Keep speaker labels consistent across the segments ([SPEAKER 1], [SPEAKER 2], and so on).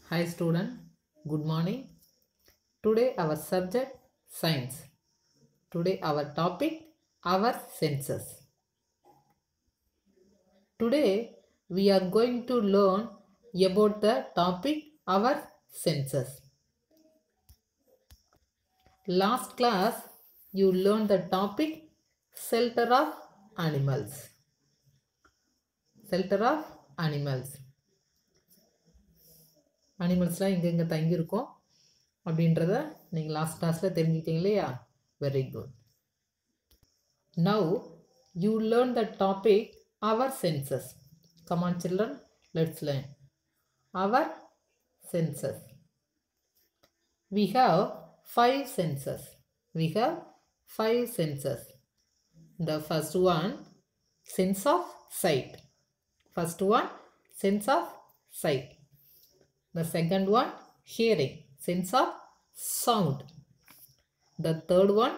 [SPEAKER 1] Hi student, good morning. Today our subject science. Today our topic our senses. Today we are going to learn about the topic our senses. Last class you learned the topic shelter of animals. Shelter of animals. அனிமல்ஸ்லாம் எங்கெங்கே தங்கியிருக்கோம் அப்படின்றத நீங்கள் last கிளாஸில் தெரிஞ்சுக்கிட்டீங்க இல்லையா? Very good. Now you learn the topic our senses. Come on children, let's learn. Our senses. We have 5 senses. We have 5 senses. The first one, sense of sight. First one, sense of sight. The second one, hearing, sense of sound. The third one,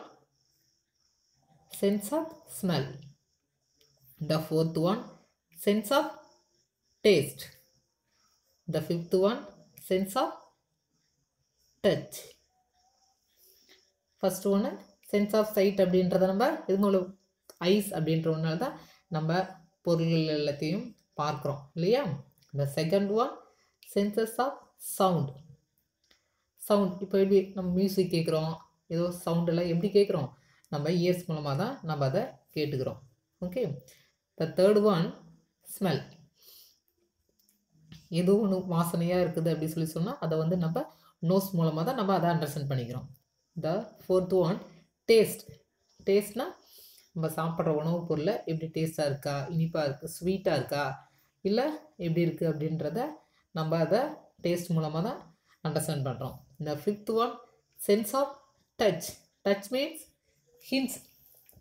[SPEAKER 1] sense of smell. The fourth one, sense of taste. The fifth one, sense of touch. First one, sense of sight அப்படின்றத நம்ம இது மூலம் ice அப்படின்ற ஒன்றால் தான் நம்ம பொருள்கள் எல்லாத்தையும் பார்க்குறோம் இல்லையா? The second one, senses of sound. Sound இப்போ எப்படி நம்ம மியூசிக் கேட்குறோம், ஏதோ சவுண்டெல்லாம் எப்படி கேட்குறோம், நம்ம இயர்ஸ் மூலமாக தான் நம்ம அதை கேட்டுக்கிறோம். Okay. The third one, smell. ஏதோ ஒன்று வாசனையாக இருக்குது அப்படி சொல்லி சொன்னால் அதை வந்து நம்ம நோஸ் மூலமாக தான் நம்ம அதை அண்டர்ஸ்டாண்ட் பண்ணிக்கிறோம். The fourth one, taste. டேஸ்ட்னால் நம்ம சாப்பிட்ற உணவுப் பொருளை எப்படி டேஸ்ட்டாக இருக்கா, இனிப்பாக இருக்குது, ஸ்வீட்டாக இருக்கா, இல்லை எப்படி இருக்குது அப்படின்றத நம்ம அதை டேஸ்ட் மூலமாக தான் அண்டர்ஸ்டாண்ட் பண்ணுறோம். இந்த fifth one, sense of touch. Touch means hence,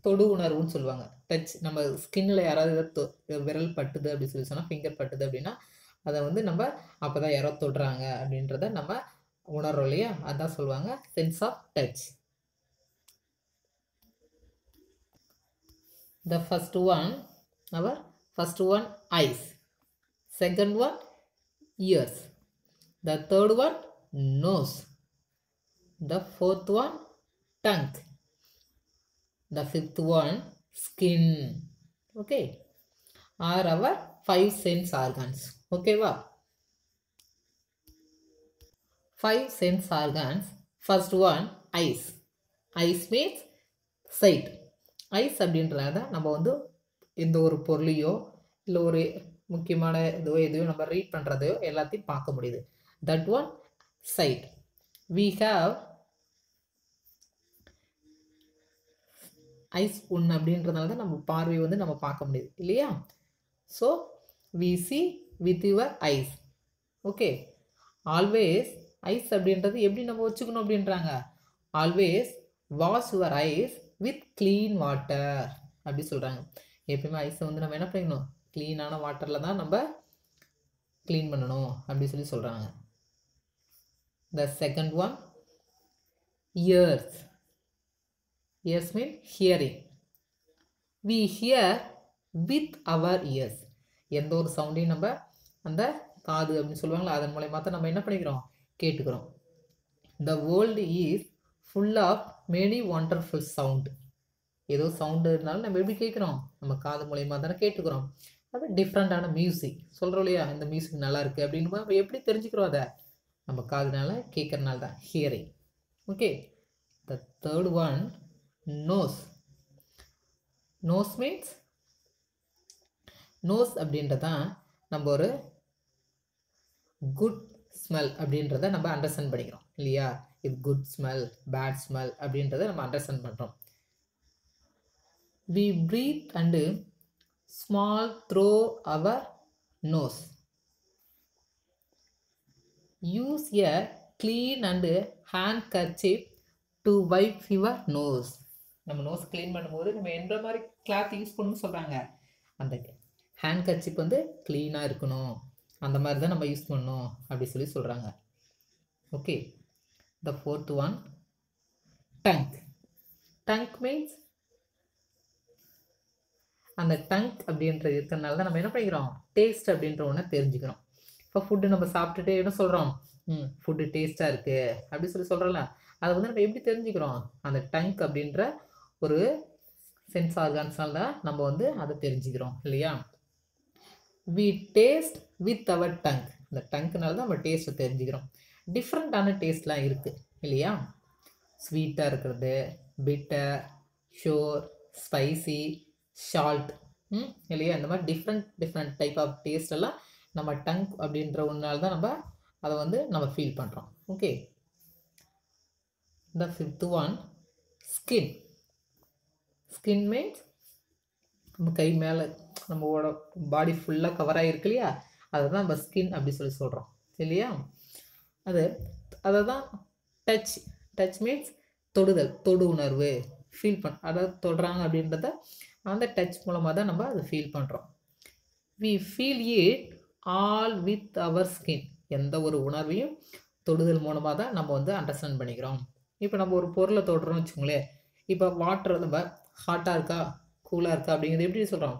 [SPEAKER 1] தொடு உணர்வுன்னு சொல்லுவாங்க. டச் நம்ம ஸ்கின்னில் யாராவது விரல் பட்டுது அப்படி சொல்லி சொன்னால், ஃபிங்கர் பட்டுது அப்படின்னா அதை வந்து நம்ம அப்போ தான் யாரோ தொடுறாங்க அப்படின்றத நம்ம உணர்றோம் இல்லையா? அதான் சொல்லுவாங்க sense of touch. The first one, our first one, eyes. Second one, ears. The third one, nose. The fourth one, tongue. The fifth one, skin. Okay, are our 5 sense organs. Okay va? 5 sense organs. First one, eyes. Eyes means sight. Eyes அப்படின்றத நம்ம வந்து எந்த ஒரு பொருளையோ இல்லை ஒரு முக்கியமான எதையோ நம்ம ரீட் பண்ணுறதையோ எல்லாத்தையும் பார்க்க முடியுது. That one sight. We have eyes ஒன்று அப்படின்றதுனால தான் நம்ம பார்வை வந்து நம்ம பார்க்க முடியுது இல்லையா? So we see with your eyes. Okay. Always eyes அப்படின்றது எப்படி நம்ம வச்சுக்கணும் அப்படின்றாங்க. Always wash your eyes with clean water அப்படி சொல்கிறாங்க. எப்பயுமே ஐஸை வந்து நம்ம என்ன பண்ணிக்கணும், க்ளீனான வாட்டரில் தான் நம்ம க்ளீன் பண்ணணும் அப்படி சொல்லி சொல்கிறாங்க. The second one, ears. Ears mean hearing. We hear with our ears. எந்த ஒரு சவுண்டையும் நம்ம அந்த காது அப்படின்னு சொல்லுவாங்களா, அதன் மூலயமா தான் நம்ம என்ன பண்ணிக்கிறோம், கேட்டுக்கிறோம். The world is full of many wonderful sound. ஏதோ சவுண்டு இருந்தாலும் நம்ம எப்படி கேட்குறோம், நம்ம காது மூலயமா தானே கேட்டுக்கிறோம். அது டிஃப்ரெண்ட்டான மியூசிக் சொல்கிறோம் இல்லையா, இந்த மியூசிக் நல்லா இருக்குது அப்படின்னு நம்ம எப்படி தெரிஞ்சுக்கிறோம், அதை நம்ம காதுனால கேட்குறனால தான், hearing. Okay. The third one, nose. Nose means nose அப்படின்றதான் நம்ம ஒரு குட் ஸ்மெல் அப்படின்றத நம்ம அண்டர்ஸ்டாண்ட் பண்ணிக்கிறோம் இல்லையா? இது குட் ஸ்மெல், பேட் ஸ்மெல் அப்படின்றத நம்ம அண்டர்ஸ்டாண்ட் பண்ணுறோம். We breathe and small through our nose. Use a clean and handkerchief to wipe your nose. நம்ம நோஸ் க்ளீன் பண்ணும்போது நம்ம எந்த மாதிரி கிளாத் யூஸ் பண்ணணும்னு சொல்கிறாங்க, அந்த ஹேண்ட்கர்ச்சிப் வந்து க்ளீனாக இருக்கணும், அந்த மாதிரி தான் நம்ம யூஸ் பண்ணணும் அப்படி சொல்லி சொல்கிறாங்க. Okay. The fourth one, tongue. Tongue means அந்த டங்க் அப்படின்றது இருக்கிறதுனால தான் நம்ம என்ன பண்ணிக்கிறோம், டேஸ்ட் அப்படின்ற ஒன்று தெரிஞ்சுக்கிறோம். இப்போ ஃபுட்டு நம்ம சாப்பிட்டுட்டு என்ன சொல்கிறோம்? ஃபுட்டு டேஸ்ட்டாக இருக்குது அப்படி சொல்கிறோம்ல. அதை வந்து நம்ம எப்படி தெரிஞ்சுக்கிறோம்? அந்த டங்க் அப்படின்ற ஒரு சென்ஸ் ஆர்கான்ஸ்னால தான் நம்ம வந்து அதை தெரிஞ்சுக்கிறோம் இல்லையா? We taste with our tongue. இந்த டங்க்னால தான் நம்ம டேஸ்ட்டை தெரிஞ்சுக்கிறோம். டிஃப்ரெண்ட்டான டேஸ்ட்லாம் இருக்குது இல்லையா? ஸ்வீட்டாக இருக்கிறது, பிட்டர், ஷோர், ஸ்பைசி, சால்ட் இல்லையா? இந்த மாதிரி டிஃப்ரெண்ட் டைப் ஆஃப் டேஸ்ட் எல்லாம் நம்ம டங்க் அப்படின்ற ஒன்றால் தான் நம்ம அதை வந்து நம்ம ஃபீல் பண்ணுறோம். Okay, the fifth one skin. Skin means நம்ம கை மேலே நம்மளோட பாடி ஃபுல்லாக கவர் ஆகிருக்கு இல்லையா? அதை தான் நம்ம ஸ்கின் அப்படி சொல்கிறோம் இல்லையா? அதை தான் டச் மீன்ஸ் தொடுதல், தொடு உணர்வு, ஃபீல் அதாவது தொடுறாங்க அப்படின்றத அந்த டச் மூலமாக தான் நம்ம அதை ஃபீல் பண்ணுறோம். We feel it all with our skin. எந்த ஒரு உணர்வையும் தொடுதல் மூலமாக தான் நம்ம வந்து அண்டர்ஸ்டாண்ட் பண்ணிக்கிறோம். இப்போ நம்ம ஒரு பொருளை தொடுறோம்னு வச்சுக்கோங்களேன். இப்போ வாட்டர் நம்ம ஹாட்டாக இருக்கா கூலாக இருக்கா அப்படிங்கிறது எப்படி சொல்கிறோம்?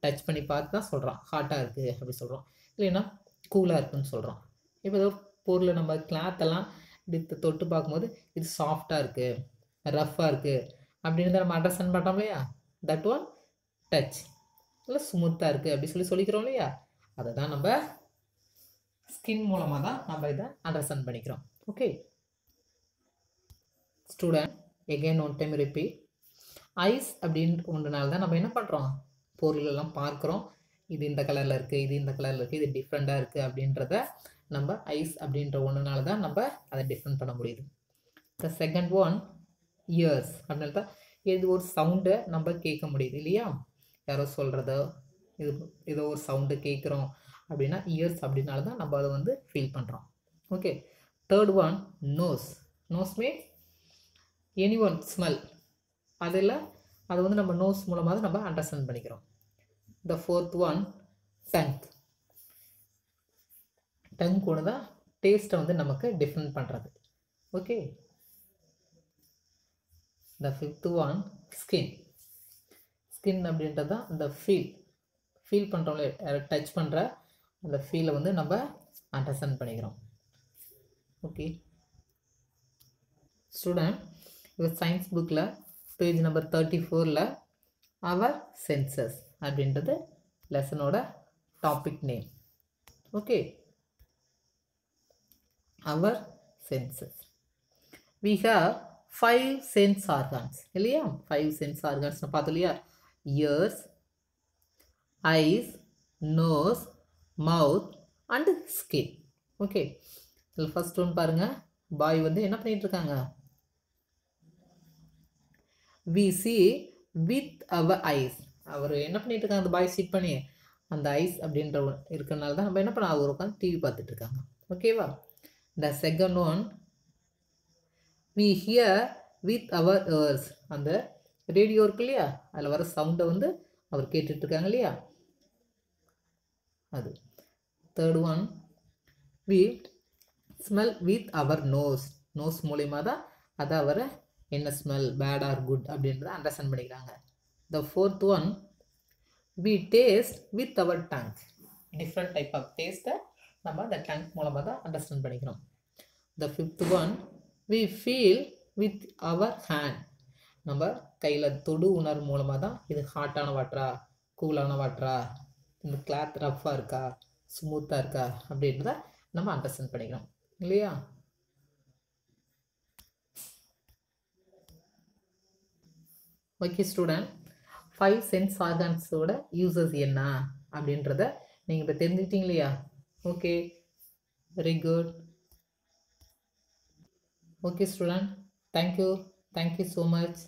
[SPEAKER 1] டச் பண்ணி பார்த்து தான் சொல்கிறோம் ஹாட்டாக இருக்குது அப்படி சொல்கிறோம், இல்லைன்னா கூலாக இருக்குதுன்னு சொல்கிறோம். இப்போ ஏதோ பொருளை நம்ம கிளாத்தெல்லாம் இப்படி தொட்டு பார்க்கும்போது இது சாஃப்டாக இருக்குது, ரஃப்பாக இருக்குது அப்படின்னு தான் நம்ம அண்டர்ஸ்டாண்ட் பண்ணுறோம் இல்லையா? That one touch. இல்லை ஸ்மூத்தாக இருக்குது அப்படி சொல்லிக்கிறோம் இல்லையா? அதை தான் நம்ம ஸ்கின் மூலமாக தான் நம்ம இதை அண்டர்ஸ்டாண்ட் பண்ணிக்கிறோம். Okay student, again one time repeat. Eyes அப்படின்ற ஒன்றுனால தான் நம்ம என்ன பண்ணுறோம்? பொருளெல்லாம் பார்க்குறோம். இது இந்த கலரில் இருக்குது, இது இந்த கலரில் இருக்குது, இது டிஃப்ரெண்ட்டாக இருக்குது அப்படின்றத நம்ம ஐஸ் அப்படின்ற ஒன்றுனால தான் நம்ம அதை டிஃப்ரெண்ட் பண்ண முடியுது. த செகண்ட் ஒன் இயர்ஸ். அப்படின்னால தான் இது ஒரு சவுண்டை நம்ம கேட்க முடியுது இல்லையா? யாரோ சொல்கிறதோ ஏதோ ஒரு சவுண்டு கேட்குறோம் அப்படின்னா இயர்ஸ் அப்படின்னால தான் நம்ம அதை வந்து ஃபீல் பண்ணுறோம். Okay, third one nose. Nose means any one smell. அதில் அது வந்து நம்ம நோஸ் மூலமாக தான் நம்ம அண்டர்ஸ்டாண்ட் பண்ணிக்கிறோம். The fourth one tongue. Tongue ஒன்று தான் டேஸ்ட்டை வந்து நமக்கு டிஃப்ரெண்ட் பண்ணுறது. Okay, the fifth one skin. Skin அப்படின்றது தான் இந்த ஃபீல் பண்ணுறோம்ல, டச் பண்ணுற அந்த ஃபீலை வந்து நம்ம அண்டர்ஸ்டாண்ட் பண்ணிக்கிறோம். ஓகே ஸ்டூடெண்ட், இப்போ சயின்ஸ் புக்கில் பேஜ் நம்பர் 34ல் அவர் சென்சஸ் அப்படின்றது லெசனோட topic name. Okay, our senses. We have 5 sense organs இல்லையா? 5 சென்ஸ் ஆர்கான்ஸ் பார்த்தோம் இல்லையா? Ears, eyes, nose, mouth and skin. Okay, இதில் ஃபர்ஸ்ட் ஒன் பாருங்கள். பாய் வந்து என்ன பண்ணிட்டு இருக்காங்க? we see with our eyes. அவர் என்ன பண்ணிட்டு இருக்காங்க? அந்த பாய் சிட் பண்ணி அந்த ஐஸ் அப்படின்ற இருக்கிறனால தான் நம்ம என்ன பண்ண அவர் உட்காந்து டிவி பார்த்துட்டு இருக்காங்க. ஓகேவா? த second one we hear with our ears. அந்த ரேடியோ இருக்கு இல்லையா? அதில் வர சவுண்டை வந்து அவர் கேட்டுட்டு இருக்காங்க இல்லையா? அது. Third one we smell with our nose. Nose மூலிமா தான் அதை அவரை என்ன ஸ்மெல், பேட் ஆர் குட் அப்படின்றத அண்டர்ஸ்டாண்ட் பண்ணிக்கிறாங்க. The fourth one we taste with our tongue. Different type of டேஸ்ட்டை நம்ம அந்த டங்க் மூலமாக தான் அண்டர்ஸ்டாண்ட் பண்ணிக்கிறோம். The fifth one we feel with our hand. நம்ம கையில் தொடு உணர்வு மூலமாக தான் இது ஹாட்டான வாட்டரா, கூலான வாட்டரா, இந்த கிளாத் ரஃப்பாக இருக்கா, ஸ்மூத்தாக இருக்கா அப்படின்றத நம்ம அண்டர்ஸ்டாண்ட் பண்ணிக்கிறோம் இல்லையா? ஓகே ஸ்டூடெண்ட், 5 சென்ஸ் ஆர்கான்ஸோட யூசஸ் என்ன அப்படின்றத நீங்கள் இப்போ தெரிஞ்சுக்கிட்டீங்க இல்லையா? Okay, very good. Okay student, thank you so much.